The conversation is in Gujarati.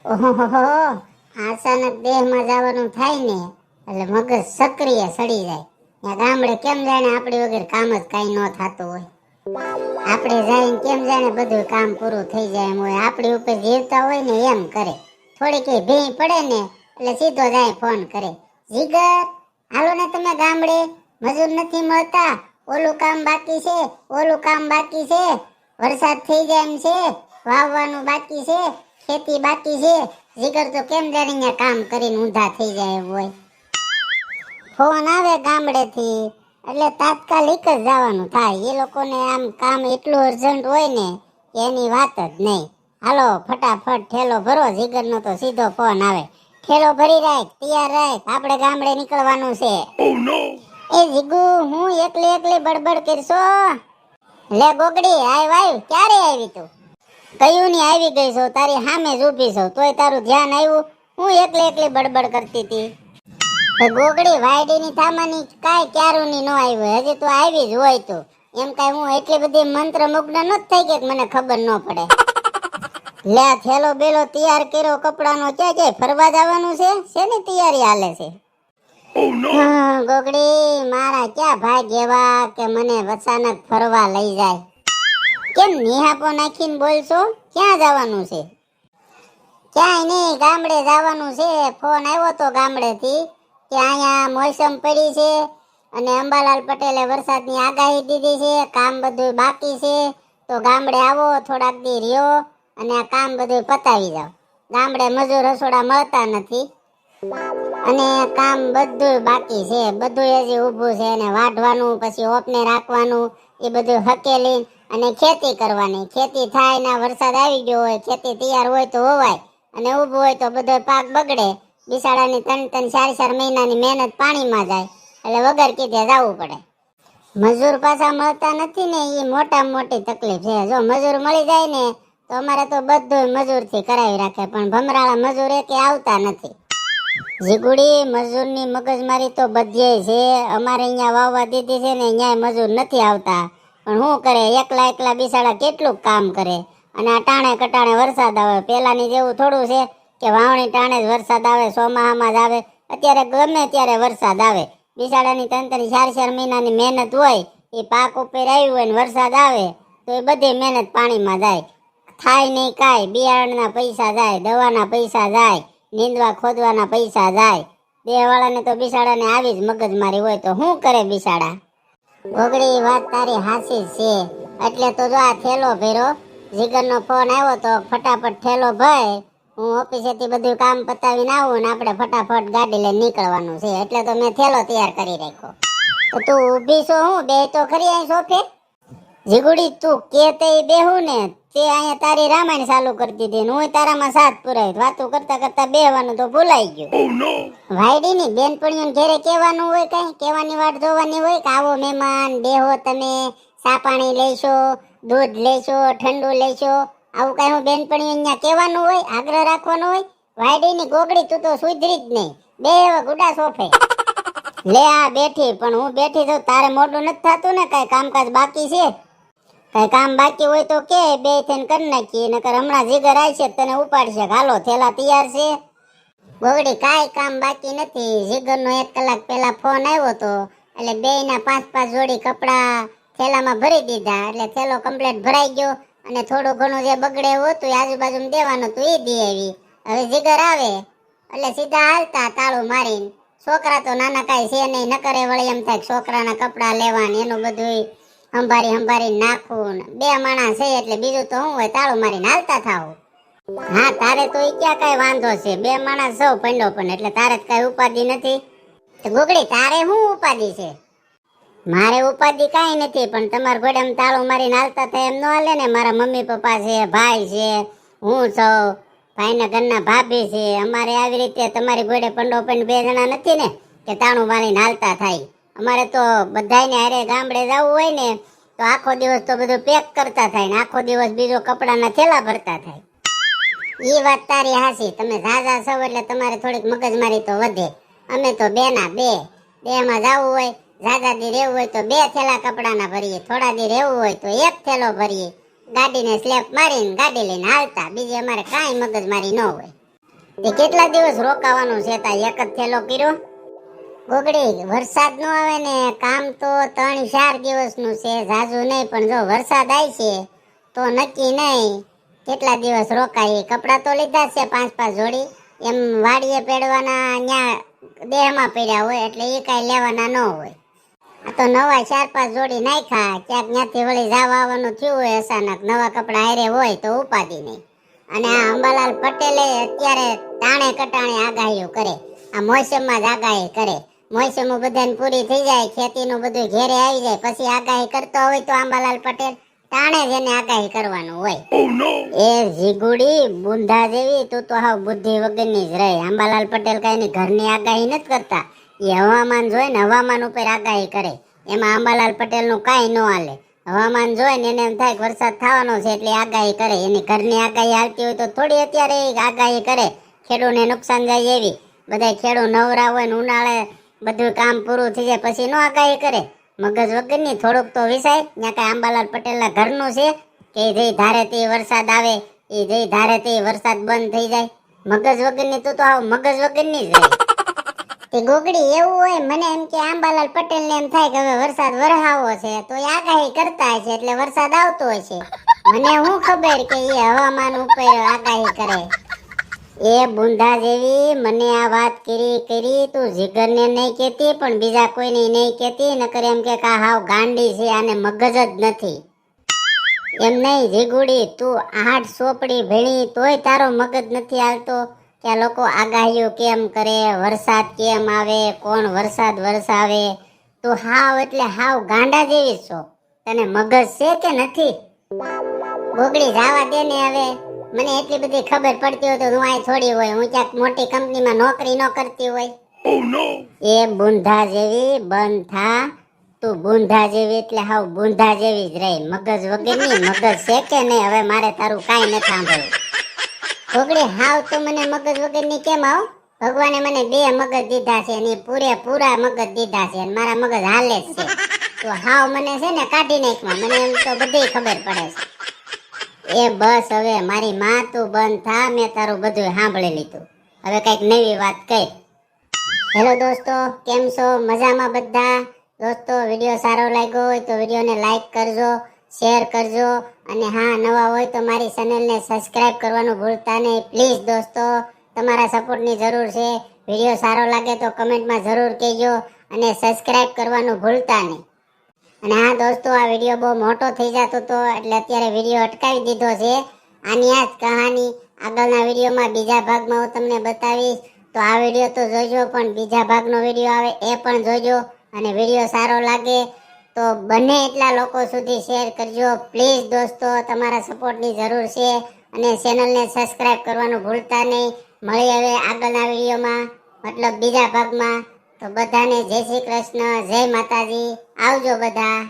ઓહો, અચાનક દેહમાં જવાનું થાય ને એટલે મગજ સક્રિય સડી જાય. ત્યાં ગામડે કેમ જાણે આપણી વગર કામ જ કાંઈ ન થતું હોય. આપણે જઈને કેમ જાણે બધું કામ પૂરું થઈ જાય એમ હોય. આપણી ઉપર જીવતા હોય ને એમ કરે. થોડી કઈ ભીં પડે ને એટલે સીધો જાય ફોન કરે, જીગર હાલો ને તમે ગામડે, મજૂર નથી મળતા, ઓલું કામ બાકી છે, ઓલું કામ બાકી છે, વરસાદ થઈ જાય એમ છે, વાવવાનું બાકી છે, ખેતી બાકી છે. જીગર તો કેમ જાણીને કામ કરીને ઊંધા થઈ જાય એમ હોય. ફોન આવે ગામડેથી એટલે તાત્કાલિક જ જવાનું થાય. એ લોકોને આમ કામ એટલું અર્જન્ટ હોય ને એની વાત જ નહીં. હાલો ફટાફટ ઠેલો ભરો. જીગરનો તો સીધો ફોન આવે, ઠેલો ભરી રાખ, તૈયાર રાખ, આપણે ગામડે નીકળવાનું છે. એ જીગુ હું એકલી બડબડ કરશો? લે ગોગડી આવ ક્યારે આવી તું? કયું ની આવી ગઈ છો, તારી સામે જ ઊભી છો તોય તારું ધ્યાન આવ્યું? હું એકલી બડબડ કરતી હતી. ગોગડી વાયડીની થામાની કાઈ ક્યારુની ન આવ્યો, હજી તો આવી જ હોય. તો એમ કાઈ હું એટલી બધી મંત્ર મુગ્ન ન થઈ કે મને ખબર ન પડે. લે થેલો બેલો તૈયાર કર્યો કપડાનો, ક્યાં ફરવા જવાનું છે? શેની તૈયારી હાલે છે? ગોગડી મારા ક્યાં ભાગ એવા કે મને અચાનક ફરવા લઈ જાય. કેમ નિહાપો નાખીને બોલશો? ક્યાં જવાનું છે? ક્યાંય નહીં, ગામડે જવાનું છે. ફોન આવ્યો તો ગામડેથી કે અહીંયા મોસમ પડી છે અને અંબાલાલ પટેલે વરસાદની આગાહી દીધી છે, કામ બધું બાકી છે, તો ગામડે આવો, થોડાક દી રહ્યો અને આ કામ બધું પતાવી જાવ. ગામડે મજૂર રસોડા મળતા નથી અને કામ બધું બાકી છે. બધું હજી ઊભું છે અને વાઢવાનું, પછી ઓપને રાખવાનું, એ બધું હકેલી અને ખેતી કરવાની. ખેતી થાય ને વરસાદ આવી ગયો હોય, ખેતી તૈયાર હોય તો હોવાય અને ઊભું હોય તો બધો પાક બગડે. બિસાડાની 3-4 મહિનાની મહેનત પાણીમાં જાય એટલે વગર કીધે જવું પડે. મજૂર પાછા મળતા નથી ને એ મોટામાં મોટી તકલીફ છે. જો મજૂર મળી જાય ને તો અમારે તો બધું મજૂરથી કરાવી રાખે, પણ ભમરાળા મજૂર એકે આવતા નથી. જીગુડી મજૂરની મગજમારી તો બધે છે. અમારે અહીંયા વાવવા દીધી છે ને અહીંયા મજૂર નથી આવતા, પણ શું કરે, એકલા બિસાડા કેટલું કામ કરે. અને આ ટાણે કટાણે વરસાદ આવે. પેલાની જેવું થોડું છે કે વાવણી ટાણે જ વરસાદ આવે, ચોમાહામાં જ આવે. અત્યારે ગમે ત્યારે વરસાદ આવે. બિસાડાની 3-4 મહિનાની મહેનત હોય એ પાક ઉપર આવ્યું હોય ને વરસાદ આવે તો એ બધી મહેનત પાણીમાં જાય. થાય નહીં કાંઈ. બિયારણના પૈસા જાય, દવાના પૈસા જાય, નીંદવા ખોદવાના પૈસા જાય. દેહવાળાને તો બિસાડાને આવી જ મગજમારી હોય તો શું કરે બિસાડા? ગોગડી વાત તારી હાસી છે. એટલે તો જો આ થેલો ભર્યો. જીગરનો ફોન આવ્યો તો ફટાફટ થેલો ભય, હું ઓફિસેથી બધું કામ પતાવીને આવું ને આપણે ફટાફટ ગાડી લઈને નીકળવાનું છે. એટલે તો મેં થેલો તૈયાર કરી રાખ્યો. તો તું ઊભી છો? હું બે તો ખરી અહીં સોફે? જીગુડી તું કે તે બેહું ને, તે અહીંયા તારી રામાયણ ચાલુ કરતી હતી, હું તારામાં સાથ પુરાવી. વાતો કરતા કરતા બેહવાનું તો ભૂલાઈ ગયું. વાયડીની બેનપણીઓને ઘરે કહેવાનું હોય, કઈ કહેવાની વાટ જોવાની હોય કે આવો મહેમાન, બેહો તમે, ચા પાણી લેશો, દૂધ લેશો, ઠંડુ લેશો, આવું કઈ હું બેનપણીઓ અહીંયા કહેવાનું હોય, આગ્રહ રાખવાનો હોય? વાયડીની ગોગડી તું તો સુધરી જ નહીં. બે ગુડા સોફે. લે આ બેઠી, પણ હું બેઠી છું તારે મોઢું નથી થતું ને? કઈ કામકાજ બાકી છે? કઈ કામ બાકી હોય તો કે બે થઈને કરી નાખીએ, નકર હમણાં જીગર આવશે તને ઉપાડશે. હાલો થેલા તૈયાર છે? ગોગડી કાંઈ કામ બાકી નથી. જીગરનો 1 કલાક પહેલા ફોન આવ્યો તો એટલે બેયના 5-5 જોડી કપડા થેલામાં ભરી દીધા. એટલે થેલો કમ્પ્લીટ ભરાઈ ગયો અને થોડું ઘણું જે બગડે હતું એ આજુબાજુ દેવાનું હતું એ દી આવી. હવે જીગર આવે એટલે સીધા હાલતા તાળું મારીને. છોકરા તો નાના કાંઈ છે નહીં, ન કરે વળી એમ થાય છોકરાના કપડા લેવાનું, એનું બધું સંભારી નાખવું. 2 માણસ છે એટલે બીજું તો શું હોય, તાળું મારીને હાલતા થાવું. હા તારે તો ક્યાં કઈ વાંધો છે, 2 માણસ સૌ પંડો પણ, એટલે તારે કઈ ઉપાધિ નથી. ગોગડી તારે શું ઉપાધિ છે? મારે ઉપાધિ કાંઈ નથી, પણ તમારા ઘોડામાં તાળું મારીને હાલતા થાય એમ ન હાલે ને. મારા મમ્મી પપ્પા છે, ભાઈ છે, હું છું, ભાઈના ઘરના ભાભી છે. અમારે આવી રીતે તમારી ઘોડે પંડો પણ 2 જણા નથી ને કે તાળું મારીને હાલતા થાય. અમારે તો બધાને હારે ગામડે જવું હોય ને તો આખો દિવસ તો બધું પેક કરતા થાય ને આખો દિવસ બીજો કપડાના થેલા ભરતા થાય. એ વાત તારી હાસી. તમે ઝાઝા છો એટલે તમારે થોડીક મગજમારી તો વધે. અમે તો બેમાં જવું હોય, ઝાઝા દી રહેવું હોય તો 2 થેલા કપડાના ભરીએ, થોડા દી રહેવું હોય તો 1 થેલો ભરીએ. ગાડીને સ્લેપ મારીને ગાડી લઈને હાલતા. બીજી અમારે કાંઈ મગજમારી ન હોય. તે કેટલા દિવસ રોકાવાનું છે? તા એક જ થેલો કર્યો? ગોગડી, વરસાદ નો આવે ને કામ તો 3-4 દિવસનું છે, ઝાઝુ નહીં, પણ જો વરસાદ આવે છે તો નક્કી નહીં કેટલા દિવસ રોકાય. કપડા તો લીધા છે 5-5 જોડી, એમ વાડીએ પેડવાના ન્યા દેહમાં પડ્યા હોય એટલે એ કાંઈ લેવાના ન હોય. આ તો નવા 4-5 જોડી નાખ્યા, ક્યાંક ત્યાંથી વળી જવા આવવાનું થયું હોય અચાનક, નવા કપડા હારે હોય તો ઉપાધિ નહીં. અને આ અંબાલાલ પટેલે અત્યારે ટાણે કટાણે આગાહીઓ કરે, આ મોસમમાં જ આગાહી કરે. મોસમો બધાને પૂરી થઈ જાય, ખેતીનું બધું ઘેરે આવી જાય, પછી આગાહી કરતો હોય તો આંબાલાલ પટેલ ટાણે જ એને આગાહી કરવાનું હોય. એ જીગુડી બુંધા જેવી, તું તો હાવ બુદ્ધિ વગરની જ રહી. આંબાલાલ પટેલ કઈ એની ઘરની આગાહી નથી કરતા, એ હવામાન જોઈ ને હવામાન ઉપર આગાહી કરે. એમાં આંબાલાલ પટેલ નું કાંઈ ન હાલે. હવામાન જોઈ ને એને એમ થાય કે વરસાદ થવાનો છે એટલે આગાહી કરે. એની ઘરની આગાહી હાલતી હોય તો થોડી અત્યારે આગાહી કરે, ખેડૂતને નુકસાન જાય એવી. બધા ખેડૂત નવરા હોય ને ઉનાળે બધું કામ પૂરું થઈ જાય પછી નો આગાહી કરે. મગજ વગરની થોડુંક તો વિસાય. ત્યાં કઈ આંબાલાલ પટેલના ઘરનું છે કે જઈ ધારે તે વરસાદ આવે, એ જઈ ધારે તે વરસાદ બંધ થઈ જાય? મગજ વગરની તું તો આવ મગજ વગરની જ રહી. તે ગોગડી એવું હોય, મને એમ કે આંબાલાલ પટેલ ને એમ થાય કે હવે વરસાદ વરહાવો છે તો એ આગાહી કરતા હશે એટલે વરસાદ આવતો હશે. મને શું ખબર કે એ હવામાન ઉપર આગાહી કરે. એ બુંધા જેવી, મને આ વાત કરી તું જીગરને નહીં કહેતી પણ બીજા કોઈને નહીં કહેતી, નકર એમ કે હાવ ગાંડી છે, આને મગજ જ નથી. એમ નહીં જીગુડી, તું 8 ચોપડી ભણી તોય તારો મગજ નથી હાલતો કે આ લોકો આગાહીઓ કેમ કરે, વરસાદ કેમ આવે, કોણ વરસાદ વરસાવે. તું હાવ એટલે હાવ ગાંડા જેવી છો. તને મગજ છે કે નથી? ગોગડી જવા દે ને હવે. મને એટલી બધી ખબર પડતી હોય તો હું અહીં થોડી હોય, હું ક્યાંક મોટી કંપનીમાં નોકરી ન કરતી હોય. એ બુંધા જેવી બંધ થા. તું બુંધા જેવી એટલે હાવ બુંધા જેવી જ રહી, મગજ વગરની. મગજ છે કે નહીં? હવે મારે તારું કાંઈ નથી સાંભળવું. ગોગડી હાવ તો મને મગજ વગરની કેમ આવ? ભગવાને મને 2 મગજ દીધા છે અને પૂરા મગજ દીધા છે અને મારા મગજ હાલે જ છે. તો હાવ મને છે ને કાઢી નાખવા, મને એમ તો બધી ખબર પડે છે. એ બસ હવે મારી માં, તું બંધ થા, મેં તારું બધું સાંભળી લીધું. હવે કઈક નવી વાત કર. હેલો દોસ્તો, કેમ છો? મજામાં બધા? દોસ્તો, વિડીયો સારો લાગ્યો હોય તો વિડીયોને લાઈક કરજો, શેર કરજો, અને હા, નવા હોય તો મારી ચેનલને સબસ્ક્રાઇબ કરવાનું ભૂલતા નહીં. પ્લીઝ દોસ્તો, તમારા સપોર્ટની જરૂર છે. વિડીયો સારો લાગે તો કમેન્ટમાં જરૂર કહેજો અને સબસ્ક્રાઇબ કરવાનું ભૂલતા નહીં. અને હા દોસ્તો, આ વિડીયો બહુ મોટો થઈ જતો હતો એટલે અત્યારે વિડીયો અટકાવી દીધો છે. આની આ જ કહાની આગળના વિડીયોમાં બીજા ભાગમાં હું તમને બતાવીશ. તો આ વિડીયો તો જોજો, પણ બીજા ભાગનો વિડીયો આવે એ પણ જોજો. અને વિડીયો સારો લાગે તો બને એટલા લોકો સુધી શેર કરજો. પ્લીઝ દોસ્તો, તમારા સપોર્ટની જરૂર છે. અને ચેનલને સબસ્ક્રાઇબ કરવાનું ભૂલતા નહીં. મળી હવે આગળના વિડીયોમાં, મતલબ બીજા ભાગમાં. તો બધાને જય શ્રી કૃષ્ણ, જય માતાજી, આવજો બધા.